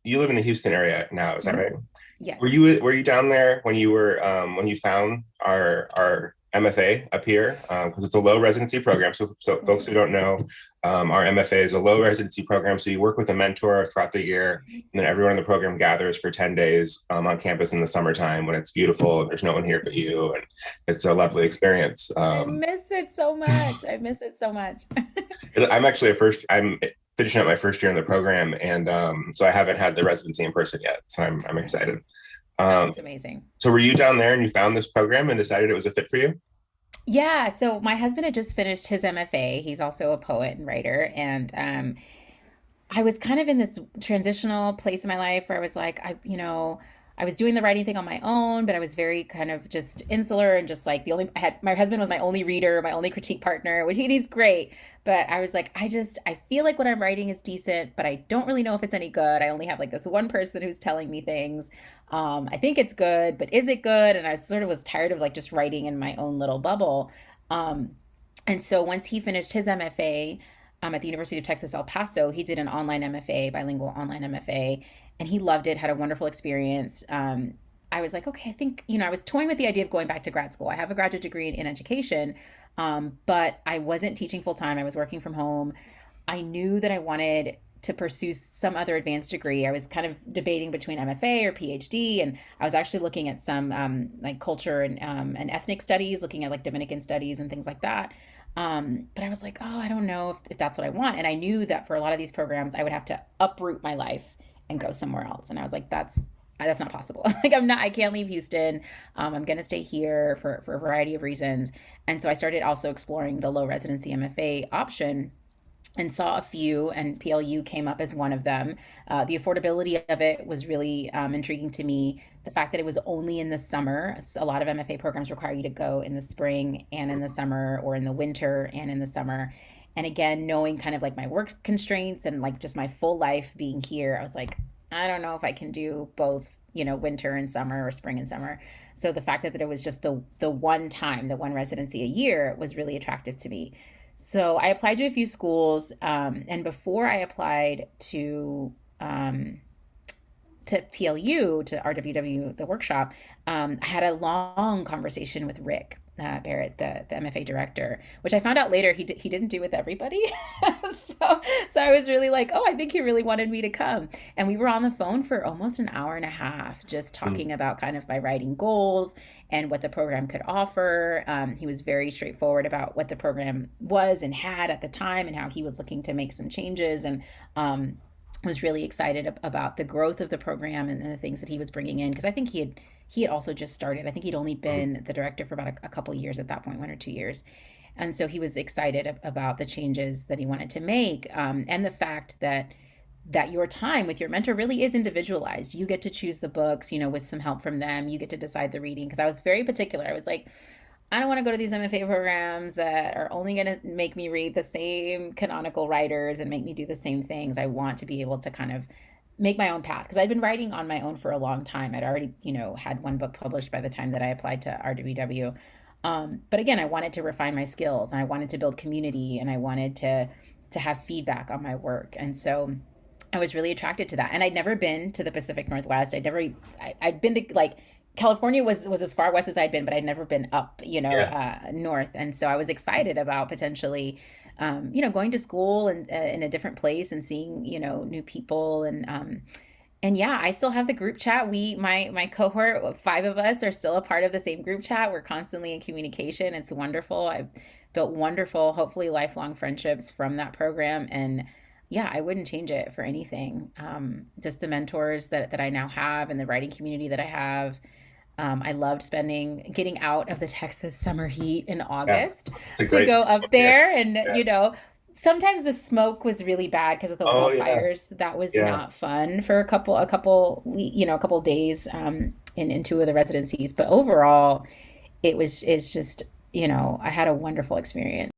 You live in the Houston area now, is that Mhm. right? Yes. Were you down there when you were when you found our MFA up here? Because it's a low residency program. So folks who don't know, our MFA is a low residency program. So you work with a mentor throughout the year, and then everyone in the program gathers for 10 days on campus in the summertime when it's beautiful and there's no one here but you, and it's a lovely experience. I miss it so much. I miss it so much. I'm finishing up my first year in the program, and so I haven't had the residency in person yet. So I'm excited. Oh, Um, it's amazing. so were you down there and you found this program and decided it was a fit for you? Yeah, so my husband had just finished his MFA. He's also a poet and writer, and I was kind of in this transitional place in my life where I was like, I was doing the writing thing on my own, but I was very kind of just insular and just like I had my husband was my only reader, my only critique partner, which he's great. But I was like, I feel like what I'm writing is decent, but I don't really know if it's any good. I only have like this one person who's telling me things. I think it's good, but is it good? And I sort of was tired of like just writing in my own little bubble. Um, and so once he finished his MFA, at the University of Texas, El Paso. He did an online MFA, bilingual online MFA, and he loved it, had a wonderful experience. I was like, okay, I think, I was toying with the idea of going back to grad school. I have a graduate degree in education, but I wasn't teaching full time. I was working from home. I knew that I wanted to pursue some other advanced degree. I was kind of debating between MFA or PhD, and I was actually looking at some like culture and ethnic studies, looking at like Dominican studies and things like that. But I was like, oh, I don't know if that's what I want. And I knew that for a lot of these programs, I would have to uproot my life and go somewhere else. And I was like, that's not possible. Like I can't leave Houston. I'm going to stay here for a variety of reasons. And so I started also exploring the low residency MFA option and saw a few, and PLU came up as one of them. The affordability of it was really intriguing to me. The fact that it was only in the summer. A lot of MFA programs require you to go in the spring and in the summer, or in the winter and in the summer. And again, knowing kind of like my work constraints and like just my full life being here, I was like, I don't know if I can do both, winter and summer or spring and summer. So the fact that it was just the one time, the one residency a year was really attractive to me. So I applied to a few schools, and before I applied to PLU, to RWW, the workshop, I had a long conversation with Rick Barrett, the MFA director, which I found out later he didn't do with everybody. So I was really like, oh, I think he really wanted me to come. And we were on the phone for almost an hour and a half, just Mm. talking about kind of my writing goals and what the program could offer. He was very straightforward about what the program was and had at the time, and how he was looking to make some changes. And was really excited about the growth of the program and the things that he was bringing in, because I think he had also just started. I think he'd only Mm. been the director for about a couple years at that point, 1 or 2 years. And so he was excited about the changes that he wanted to make, and the fact that your time with your mentor really is individualized. You get to choose the books, with some help from them. You get to decide the reading. Because I was very particular. I was like, I don't want to go to these MFA programs that are only going to make me read the same canonical writers and make me do the same things. I want to be able to kind of make my own path, because I'd been writing on my own for a long time. I'd already, had one book published by the time that I applied to RWW. But again, I wanted to refine my skills, and I wanted to build community, and I wanted to have feedback on my work. And so I was really attracted to that. And I'd never been to the Pacific Northwest. I'd been to like California was as far west as I'd been, but I'd never been up, Yeah. north. And so I was excited about potentially, going to school and in a different place and seeing, new people. And yeah, I still have the group chat. My cohort, five of us, are still a part of the same group chat. We're constantly in communication. It's wonderful. I've built wonderful, hopefully lifelong friendships from that program. And yeah, I wouldn't change it for anything. Just the mentors that I now have, and the writing community that I have. I loved getting out of the Texas summer heat in Yeah. August It's a to great go up yeah. there. And, Yeah. sometimes the smoke was really bad because of the Oh yeah. wildfires. That was Yeah. not fun for a couple days, in two of the residencies. But overall, it's just, I had a wonderful experience.